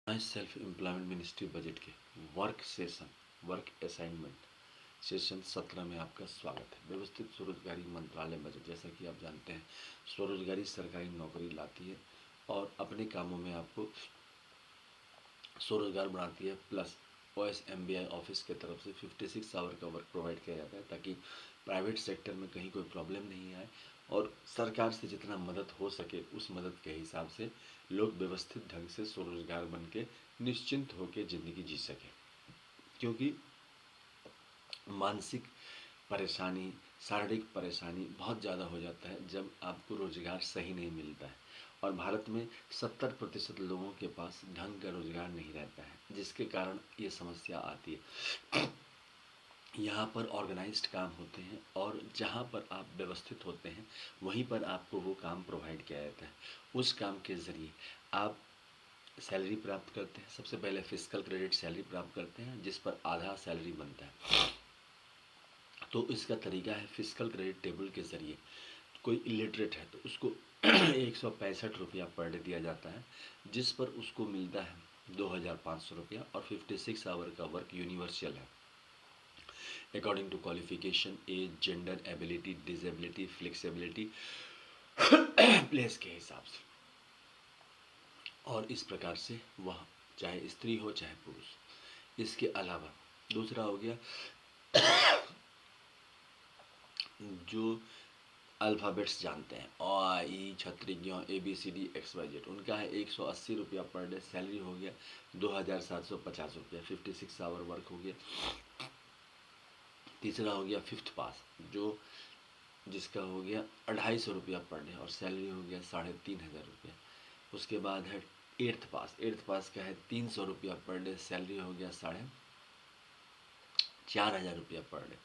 Self employment ministry budget के work assignment session 17 में आपका स्वागत है। व्यवस्थित स्वरोजगारी मंत्रालय बजट, जैसा कि आप जानते हैं, स्वरोजगारी सरकारी नौकरी लाती है और अपने कामों में आपको स्वरोजगार बनाती है। प्लस OSMBI ऑफिस की तरफ से 56 आवर का वर्क प्रोवाइड किया जाता है ताकि प्राइवेट सेक्टर में कहीं कोई प्रॉब्लम नहीं आए और सरकार से जितना मदद हो सके उस मदद के हिसाब से लोग व्यवस्थित ढंग से स्वरोजगार बन के निश्चिंत होकर ज़िंदगी जी सकें। क्योंकि मानसिक परेशानी, शारीरिक परेशानी बहुत ज़्यादा हो जाता है जब आपको रोज़गार सही नहीं मिलता है। और भारत में 70% लोगों के पास ढंग का रोज़गार नहीं रहता है, जिसके कारण ये समस्या आती है। यहाँ पर ऑर्गेनाइज्ड काम होते हैं और जहाँ पर आप व्यवस्थित होते हैं वहीं पर आपको वो काम प्रोवाइड किया जाता है। उस काम के ज़रिए आप सैलरी प्राप्त करते हैं। सबसे पहले फिजिकल क्रेडिट सैलरी प्राप्त करते हैं, जिस पर आधा सैलरी बनता है। तो इसका तरीका है, फिजिकल क्रेडिट टेबल के ज़रिए कोई इलिटरेट है तो उसको 165 रुपया पर डे दिया जाता है, जिस पर उसको मिलता है 2500 रुपया और 56 आवर का वर्क यूनिवर्सल है according to qualification, age, gender, ability, disability, flexibility, place के हिसाब से। और इस प्रकार से वह चाहे स्त्री हो चाहे पुरुष। इसके अलावा दूसरा हो गया जो अल्फ़ाबेट्स जानते हैं, अ आ ई छत्रीज्ञ ABCD XYZ, उनका है 180 रुपया पर डे सैलरी हो गया। 2750 रुपया 56 आवर वर्क हो गया। तीसरा हो गया फिफ्थ पास, जो जिसका हो गया 250 रुपया पर डे और सैलरी हो गया 3500 रुपया। उसके बाद है एट्थ पास का है 300 रुपया पर डे, सैलरी हो गया 4500 रुपया per debt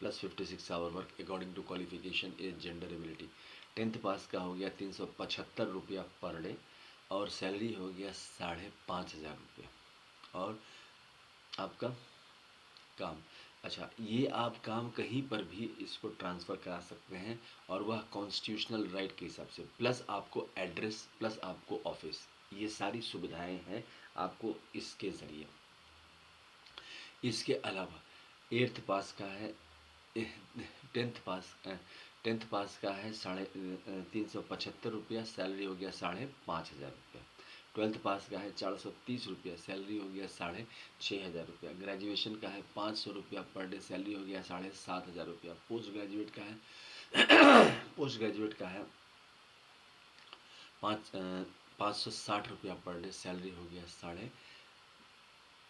plus 56 our work according to qualification, age, gender, ability. 10th पास का हो गया 375 रुपया पर डे और सैलरी हो गया 5500 रुपया। और आपका काम, अच्छा, ये आप काम कहीं पर भी इसको ट्रांसफ़र करा सकते हैं और वह कॉन्स्टिट्यूशनल राइट के हिसाब से, प्लस आपको एड्रेस, प्लस आपको ऑफिस, ये सारी सुविधाएं हैं आपको इसके ज़रिए। इसके अलावा एट्थ पास का है, टेंथ पास टेंथ पास का है 375 रुपया, सैलरी हो गया 5500 रुपया। 12th पास का है 430 रुपया, सैलरी हो गया 6500 रुपया। ग्रेजुएशन का है 500 रुपया पर डे, सैलरी हो गया 7500 रुपया। पोस्ट ग्रेजुएट का है पोस्ट ग्रेजुएट का है 560 रुपया पर डे, सैलरी हो गया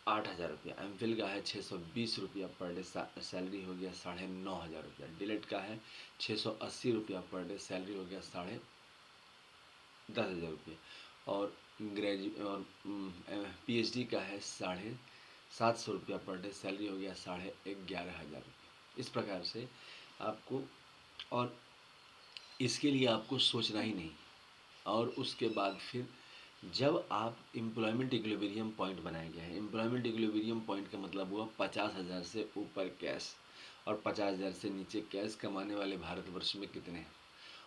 8500 रुपया। एमफिल का है 620 रुपया पर डे, सैलरी हो गया 9500 रुपया। डिलेट का है 680 रुपया पर डे, सैलरी हो गया 10,500 रुपये। और PhD का है 750 रुपया पर डे, सैलरी हो गया 11,500 रुपये। इस प्रकार से आपको, और इसके लिए आपको सोचना ही नहीं। और उसके बाद फिर जब आप एम्प्लॉयमेंट इक्विलिब्रियम पॉइंट बनाया गया है, एम्प्लॉयमेंट इक्विलिब्रियम पॉइंट का मतलब हुआ 50,000 से ऊपर कैश और 50,000 से नीचे कैश कमाने वाले भारतवर्ष में कितने हैं।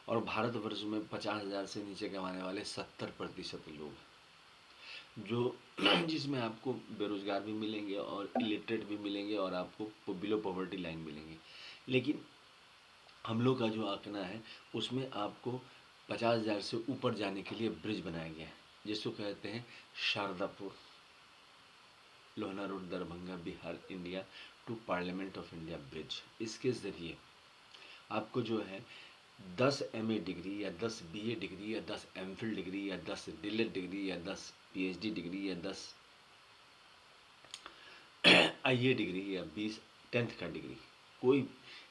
और भारतवर्ष में 50,000 से नीचे कमाने वाले 70% लोग हैं, जो जिसमें आपको बेरोजगार भी मिलेंगे और इलिटरेट भी मिलेंगे और आपको बिलो पॉवर्टी लाइन मिलेंगे। लेकिन हम लोग का जो आंकड़ा है उसमें आपको 50,000 से ऊपर जाने के लिए ब्रिज बनाया गया है, जिसको कहते हैं Shardapur Lohna road, Darbhanga, Bihar, India to parliament of India bridge. इसके ज़रिए आपको जो है 10 MA डिग्री या 10 BA डिग्री या 10 MPhil डिग्री या 10 DLED डिग्री या 10 PhD डिग्री या 10 IA डिग्री या 20 10th का डिग्री, कोई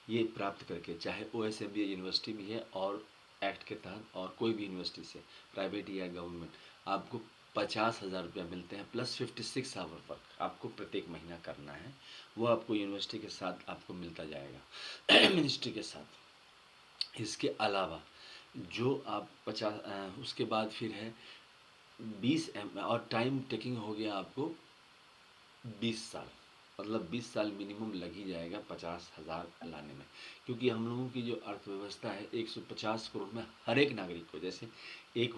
ये प्राप्त करके, चाहे OSMBI यूनिवर्सिटी भी है और एक्ट के तहत और कोई भी यूनिवर्सिटी से, प्राइवेट या गवर्नमेंट, आपको 50,000 रुपया मिलते हैं प्लस 56 आवर वर्क आपको प्रत्येक महीना करना है। वो आपको यूनिवर्सिटी के साथ आपको मिलता जाएगा मिनिस्ट्री के साथ। इसके अलावा जो आप 50 उसके बाद फिर है 20 और टाइम टेकिंग हो गया आपको 20 साल, मतलब 20 साल मिनिमम लग ही जाएगा 50,000 लाने में। क्योंकि हम लोगों की जो अर्थव्यवस्था है 150 करोड़ में हर एक नागरिक को, जैसे एक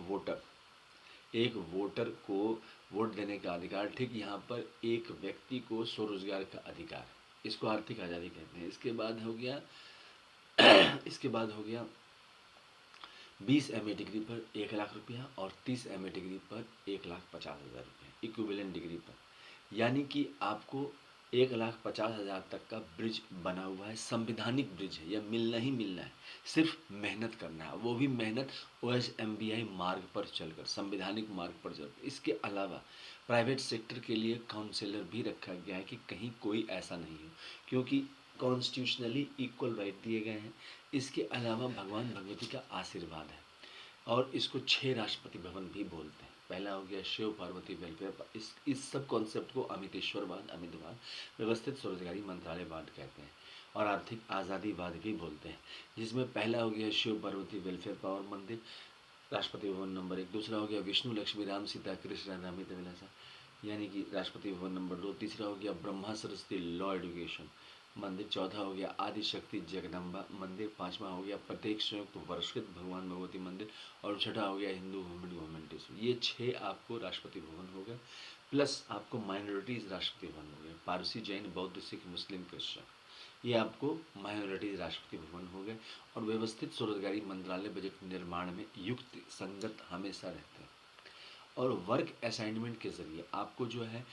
वोटर को वोट देने का अधिकार, ठीक यहाँ पर एक व्यक्ति को स्वरोजगार का अधिकार, इसको आर्थिक आज़ादी कहते हैं। इसके बाद हो गया 20 MA डिग्री पर 1 लाख रुपया और 30 MA डिग्री पर 1,50,000 रुपये इक्विवेलेंट डिग्री पर। यानी कि आपको 1,50,000 तक का ब्रिज बना हुआ है, संविधानिक ब्रिज है, यह मिलना ही मिलना है, सिर्फ मेहनत करना है, वो भी मेहनत OSMBI मार्ग पर चलकर, संविधानिक मार्ग पर चलकर। इसके अलावा प्राइवेट सेक्टर के लिए काउंसलर भी रखा गया है कि कहीं कोई ऐसा नहीं हो, क्योंकि कॉन्स्टिट्यूशनली इक्वल राइट दिए गए हैं। इसके अलावा भगवान भगवती का आशीर्वाद है और इसको 6 राष्ट्रपति भवन भी बोलते हैं। पहला हो गया शिव पार्वती वेलफेयर, इस सब कॉन्सेप्ट को अमितवाद व्यवस्थित स्वरोजगारी मंत्रालयवाद कहते हैं और आर्थिक आज़ादीवाद भी बोलते हैं, जिसमें पहला हो गया शिव पार्वती वेलफेयर पावर मंदिर, राष्ट्रपति भवन नंबर 1। दूसरा हो गया विष्णु लक्ष्मी राम सीता कृष्ण रामित विलासा, यानी कि राष्ट्रपति भवन नंबर 2। तीसरा हो गया ब्रह्मा सरस्वती लॉ एजुकेशन मंदिर। चौथा हो गया आदि शक्ति जगदम्बा मंदिर। पांचवा हो गया प्रत्येक संयुक्त वर्षकृत भगवान भगवती मंदिर और छठा हो गया हिंदू गवर्नमेंट स्कूल। ये 6 आपको राष्ट्रपति भवन हो गए, प्लस आपको माइनॉरिटीज राष्ट्रपति भवन हो गए, पारसी जैन बौद्ध सिख मुस्लिम क्रिश्चियन, ये आपको माइनॉरिटीज राष्ट्रपति भवन हो गए। और व्यवस्थित स्वरोजगारी मंत्रालय बजट निर्माण में युक्त संगत हमेशा रहते हैं और वर्क असाइनमेंट के जरिए आपको जो है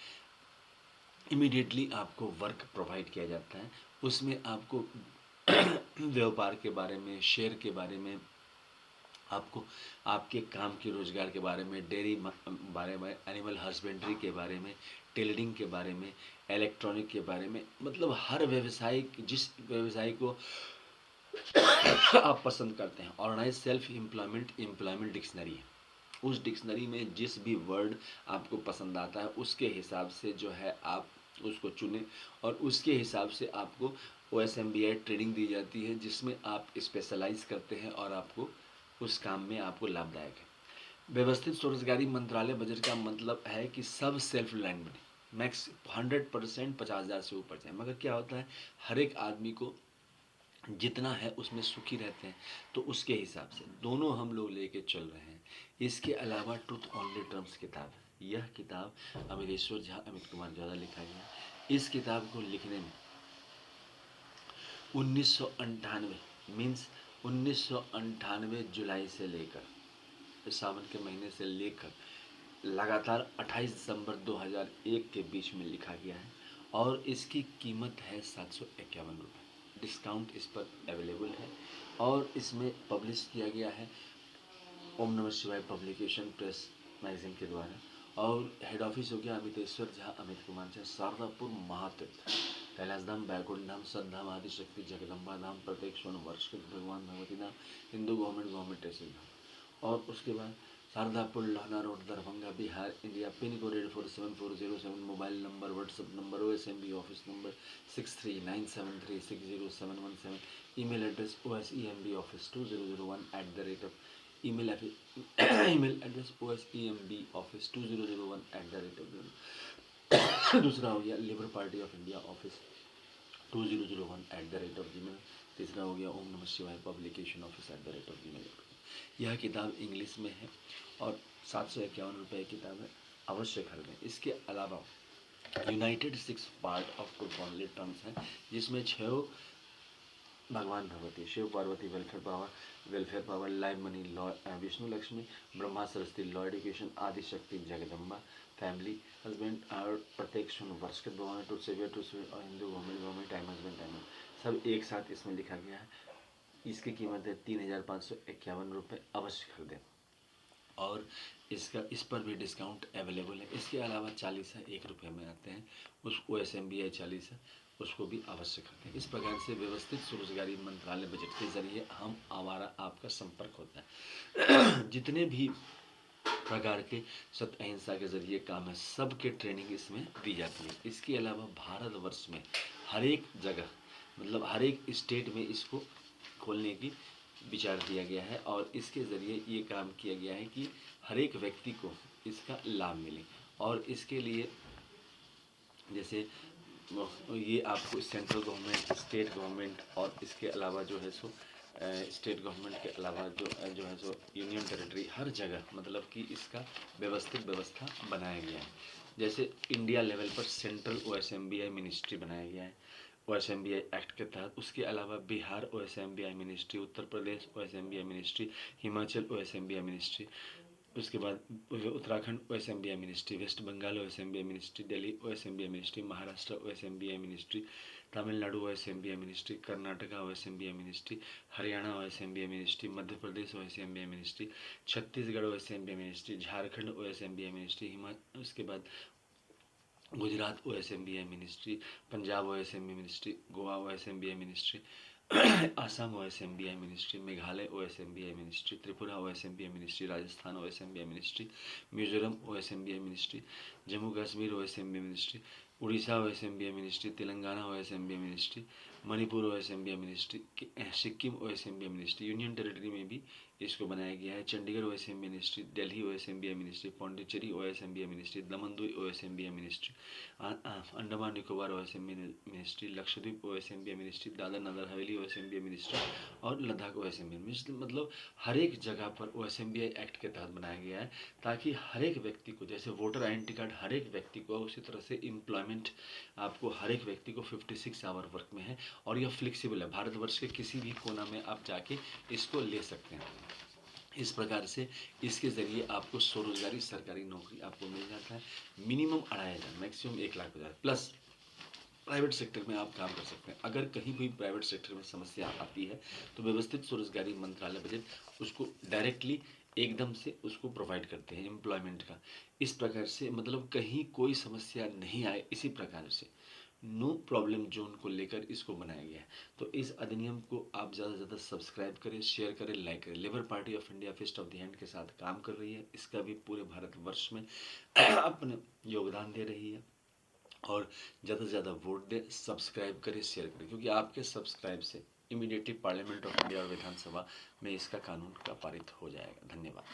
इमीडिएटली आपको वर्क प्रोवाइड किया जाता है। उसमें आपको व्यापार के बारे में, शेयर के बारे में, आपको आपके काम के रोजगार के बारे में, डेयरी बारे में, एनिमल हस्बेंड्री के बारे में, टेलरिंग के बारे में, इलेक्ट्रॉनिक के बारे में, मतलब हर व्यवसाय, जिस व्यवसाय को आप पसंद करते हैं। ऑर्गेनाइज सेल्फ एम्प्लॉयमेंट डिक्शनरी है, उस डिक्शनरी में जिस भी वर्ड आपको पसंद आता है उसके हिसाब से जो है आप उसको चुनें और उसके हिसाब से आपको OSMBI ट्रेनिंग दी जाती है, जिसमें आप स्पेशलाइज करते हैं और आपको उस काम में आपको लाभदायक है। व्यवस्थित स्वरोजगारी मंत्रालय बजट का मतलब है कि सब सेल्फ रिलायंट बने, मैक्स 100% 50,000 से ऊपर जाए। मगर क्या होता है, हर एक आदमी को जितना है उसमें सुखी रहते हैं, तो उसके हिसाब से दोनों हम लोग लेके चल रहे हैं। इसके अलावा ट्रुथ ओनली टर्म्स किताब, यह किताब अमितेश्वर झा अमित कुमार द्वारा लिखा गया। इस किताब को लिखने में 1998 मीन्स 1998 जुलाई से लेकर सावन के महीने से लेकर लगातार 28 दिसंबर 2001 के बीच में लिखा गया है और इसकी कीमत है 751 रुपये। डिस्काउंट इस पर अवेलेबल है और इसमें पब्लिश किया गया है ओम नमः शिवाय पब्लिकेशन प्रेस मैगजीन के द्वारा। और हेड ऑफिस हो गया अमितेश्वर झा अमित कुमार झा, शारदापुर महातीर्थ, कैलाश धाम, बैकुंठ धाम, सतधाम, आदि शक्ति जगदम्बा धाम, प्रत्येक स्वर्ण वर्षकृत भगवान भगवती धाम, हिंदू गवर्नमेंट टेस्ट धाम। और उसके बाद शारदापुर लहना road Darbhanga Bihar India, pin code 8474007, mobile number, WhatsApp number, OSMB office number 6397360717, email address osemb office2001 email address osemb office2001 दूसरा हो गया Libre party of India office 2001 तीसरा हो गया ओम नमः शिवाय पब्लिकेशन ऑफिस @gmail। यह किताब इंग्लिश में है और 751 रुपये की किताब है, अवश्य खरीदें। इसके अलावा united 6 part of truth only terms है, जिसमें 6 भगवान Bhagwati, Shiva Parvati welfare power, live money law, Vishnu Lakshmi, Brahma Saraswati law education, Adi Shakti Jagdamba, family husband और प्रत्येक वर्षकृत भगवान, टू सेवियर और हिंदू गवर्नमेंट टाइम हस्बैंड सब एक साथ इसमें लिखा गया है। इसकी कीमत है 3,551 रुपये, अवश्य खरीदें और इस पर भी डिस्काउंट अवेलेबल है। इसके अलावा 40 है, 1 रुपये में आते हैं, उस OSMBI 40 है, उसको भी अवश्य करते हैं। इस प्रकार से व्यवस्थित स्वरोजगारी मंत्रालय बजट के जरिए हमारा आपका संपर्क होता है। जितने भी प्रकार के सत्य अहिंसा के जरिए काम है, सबके ट्रेनिंग इसमें दी जाती है। इसके अलावा भारतवर्ष में हर एक जगह, मतलब हर एक स्टेट में इसको खोलने की विचार दिया गया है और इसके ज़रिए ये काम किया गया है कि हर एक व्यक्ति को इसका लाभ मिले। और इसके लिए जैसे ये आपको सेंट्रल गवर्नमेंट, स्टेट गवर्नमेंट और इसके अलावा जो है सो स्टेट गवर्नमेंट के अलावा जो है सो यूनियन टेरिटरी, हर जगह मतलब कि इसका व्यवस्थित व्यवस्था बनाया गया है। जैसे इंडिया लेवल पर सेंट्रल OSMBI मिनिस्ट्री बनाया गया है OSMBI एक्ट के तहत। उसके अलावा Bihar OSMBI ministry, Uttar Pradesh OSMBI ministry, Himachal OSMBI ministry, उसके बाद Uttarakhand OSMBI ministry, West Bengal OSMBI ministry, Delhi OSMBI ministry, Maharashtra OSMBI ministry, Tamil Nadu OSMBI ministry, Karnataka OSMBI ministry, Haryana OSMBI ministry, Madhya Pradesh OSMBI ministry, Chhattisgarh OSMBI ministry, Jharkhand OSMBI ministry, उसके बाद Gujarat OSMBI ministry, Punjab OSMBI ministry, Goa OSMBI ministry, Assam OSMBI ministry, Meghalaya OSMBI ministry, Tripura OSMBI ministry, Rajasthan OSMBI ministry, Mizoram OSMBI ministry, Jammu Kashmir OSMBI ministry, Orissa OSMBI ministry, Telangana OSMBI ministry, Manipur OSMBI ministry, Sikkim OSMBI ministry, union territory में भी इसको बनाया गया है। Chandigarh OSMBI ministry, Delhi OSMBI ministry, Pondicherry OSMBI ministry, Daman Diu OSMBI ministry, Andaman Nicobar OSMBI ministry, Lakshadweep OSMBI ministry, Dadra Nagar Haveli OSMBI ministry और Ladakh OSMBI ministry. मतलब हर एक जगह पर OSMBI एक्ट के तहत बनाया गया है, ताकि हर एक व्यक्ति को, जैसे वोटर आइडेंटिटी कार्ड हर एक व्यक्ति को, उसी तरह से एम्प्लॉयमेंट आपको हर एक व्यक्ति को 56 आवर वर्क में है और यह फ्लेक्सिबल है। भारतवर्ष के किसी भी कोना में आप जाके इसको ले सकते हैं। इस प्रकार से इसके ज़रिए आपको स्वरोजगारी, सरकारी नौकरी आपको मिल जाता है। Minimum 2500, maximum 1,50,000 plus private sector में आप काम कर सकते हैं। अगर कहीं भी प्राइवेट सेक्टर में समस्या आती है तो व्यवस्थित स्वरोजगारी मंत्रालय बजट उसको डायरेक्टली एकदम से उसको प्रोवाइड करते हैं एम्प्लॉयमेंट का। इस प्रकार से मतलब कहीं कोई समस्या नहीं आए, इसी प्रकार से नो प्रॉब्लम जोन को लेकर इसको बनाया गया है। तो इस अधिनियम को आप ज़्यादा से ज़्यादा सब्सक्राइब करें, शेयर करें, लाइक करें। Labour party of India fist of the hand के साथ काम कर रही है, इसका भी पूरे भारतवर्ष में अपने योगदान दे रही है। और ज़्यादा से ज़्यादा वोट दें, सब्सक्राइब करें, शेयर करें, क्योंकि आपके सब्सक्राइब से इमीडिएटली पार्लियामेंट ऑफ इंडिया और विधानसभा में इसका कानून का पारित हो जाएगा। धन्यवाद।